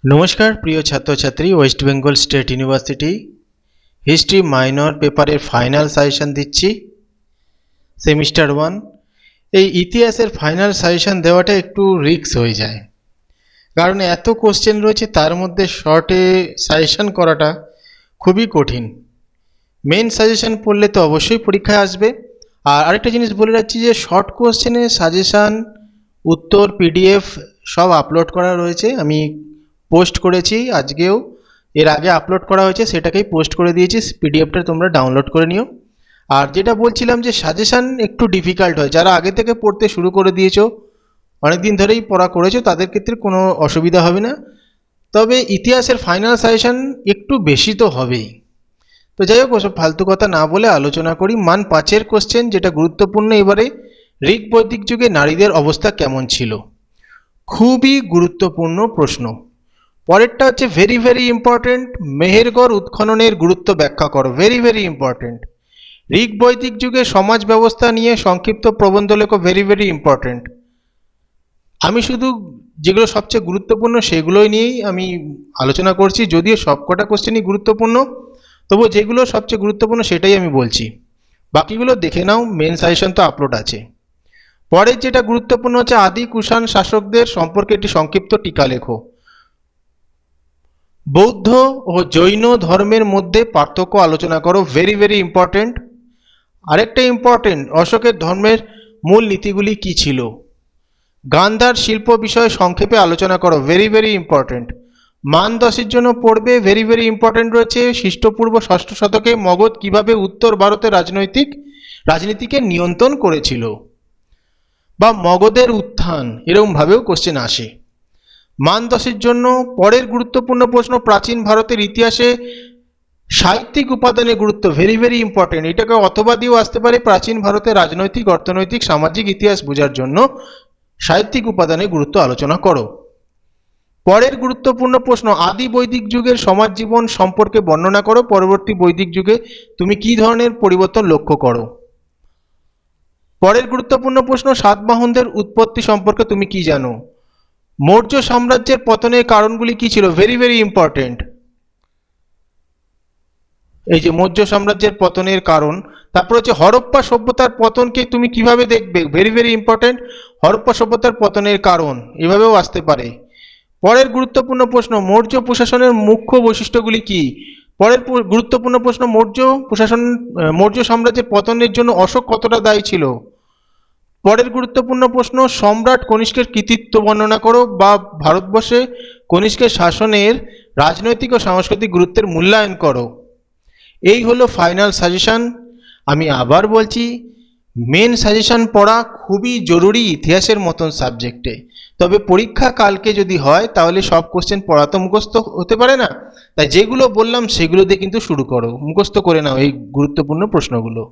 নমস্কার প্রিয় ছাত্রছাত্রী, West Bengal state university history minor পেপারের ফাইনাল সাজেশন দিচ্ছি সেমিস্টার 1। এই ইতিহাসের ফাইনাল সাজেশন দেওয়াটা একটু রিস্ক হয়ে যায়, কারণ এত কোশ্চেন রয়েছে, তার মধ্যে শর্টে সাজেশন করাটা খুবই কঠিন। মেন সাজেশন পড়লে তো অবশ্যই পরীক্ষায় আসবে। আর আরেকটা জিনিস বলে রাখছি যে শর্ট কোশ্চেনের সাজেশন, উত্তর, পিডিএফ সব আপলোড করা রয়েছে। আমি পোস্ট করেছি আজকেও, এর আগে আপলোড করা হয়েছে, সেটাকেই পোস্ট করে দিয়েছি। পিডিএফটা তোমরা ডাউনলোড করে নিও। আর যেটা বলছিলাম যে সাজেশন একটু ডিফিকাল্ট হয়, যারা আগে থেকে পড়তে শুরু করে দিয়েছো, অনেকদিন ধরেই পড়া করেছো, তাদের ক্ষেত্রে কোনো অসুবিধা হবে না। তবে ইতিহাসের ফাইনাল সাজেশন একটু বেশি তো হবেই। তো যাই হোক, ওসব ফালতু কথা না বলে আলোচনা করি। মান 5-এর কোশ্চেন, যেটা গুরুত্বপূর্ণ এবারে, ঋক বৈদিক যুগে নারীদের অবস্থা কেমন ছিল। খুবই গুরুত্বপূর্ণ প্রশ্ন। পরেরটা হচ্ছে ভেরি ভেরি ইম্পর্টেন্ট, মেহেরগড় উৎখননের গুরুত্ব ব্যাখ্যা করো। Very very important. ঋক বৈদিক যুগে সমাজ ব্যবস্থা নিয়ে সংক্ষিপ্ত প্রবন্ধ লেখো। Very very important. আমি শুধু যেগুলো সবচেয়ে গুরুত্বপূর্ণ সেগুলোই নিয়েই আমি আলোচনা করছি, যদিও সবকটা কোশ্চেনই গুরুত্বপূর্ণ, তবু যেগুলো সবচেয়ে গুরুত্বপূর্ণ সেটাই আমি বলছি। বাকিগুলো দেখে নাও, মেন সাজেশন তো আপলোড আছে। পরের যেটা গুরুত্বপূর্ণ হচ্ছে আদি কুষাণ শাসকদের সম্পর্কে একটি সংক্ষিপ্ত টিকা লেখো। বৌদ্ধ ও জৈন ধর্মের মধ্যে পার্থক্য আলোচনা করো। Very very important. আরেকটা ইম্পর্টেন্ট, অশোকের ধর্মের মূল নীতিগুলি কি ছিল। গান্ধার শিল্প বিষয়ে সংক্ষেপে আলোচনা করো। Very very important. মান 10-এর জন্য পড়বে। ভেরি ভেরি ইম্পর্টেন্ট রয়েছে খ্রিস্টপূর্ব 6ষ্ঠ শতকে মগধ কিভাবে উত্তর ভারতের রাজনীতিকে নিয়ন্ত্রণ করেছিল, বা মগধের উত্থান, এরকম ভাবেও কোশ্চেন আসে। মান 10-এর জন্য পরের গুরুত্বপূর্ণ প্রশ্ন, প্রাচীন ভারতের ইতিহাসে সাহিত্যিক উপাদানের গুরুত্ব। Very very important. এটাকে অথবা দিয়েও আসতে পারে, প্রাচীন ভারতের রাজনৈতিক, অর্থনৈতিক, সামাজিক ইতিহাস বোঝার জন্য সাহিত্যিক উপাদানের গুরুত্ব আলোচনা করো। পরের গুরুত্বপূর্ণ প্রশ্ন, আদি বৈদিক যুগের সমাজ জীবন সম্পর্কে বর্ণনা করো। পরবর্তী বৈদিক যুগে তুমি কি ধরনের পরিবর্তন লক্ষ্য করো। পরের গুরুত্বপূর্ণ প্রশ্ন, সাতবাহনদের উৎপত্তি সম্পর্কে তুমি কি জানো। মৌর্য সাম্রাজ্যের পতনের কারণগুলি কি ছিল। Very very important. এই যে মৌর্য সাম্রাজ্যের পতনের কারণ। তারপর হচ্ছে হরপ্পা সভ্যতার পতনকে তুমি কিভাবে দেখবে। Very very important. হরপ্পা সভ্যতার পতনের কারণ, এভাবেও আসতে পারে। পরের গুরুত্বপূর্ণ প্রশ্ন, মৌর্য প্রশাসনের মুখ্য বৈশিষ্ট্যগুলি কি। পরের গুরুত্বপূর্ণ প্রশ্ন, মৌর্য সাম্রাজ্যের পতনের জন্য অশোক কতটা দায়ী ছিল। পরের গুরুত্বপূর্ণ প্রশ্ন, সম্রাট কনিষ্কের কৃতিত্ব বর্ণনা করো, বা ভারতবর্ষে কনিষ্কের শাসনের রাজনৈতিক ও সাংস্কৃতিক গুরুত্বের মূল্যায়ন করো। এই হলো ফাইনাল সাজেশন। আমি আবার বলছি, মেন সাজেশন পড়া খুবই জরুরি ইতিহাসের মতন সাবজেক্টে। তবে পরীক্ষা কালকে যদি হয়, তাহলে সব কোশ্চেন পড়া তো মুখস্থ হতে পারে না, তাই যেগুলো বললাম সেগুলো দিয়ে কিন্তু শুরু করো, মুখস্থ করে নাও এই গুরুত্বপূর্ণ প্রশ্নগুলো।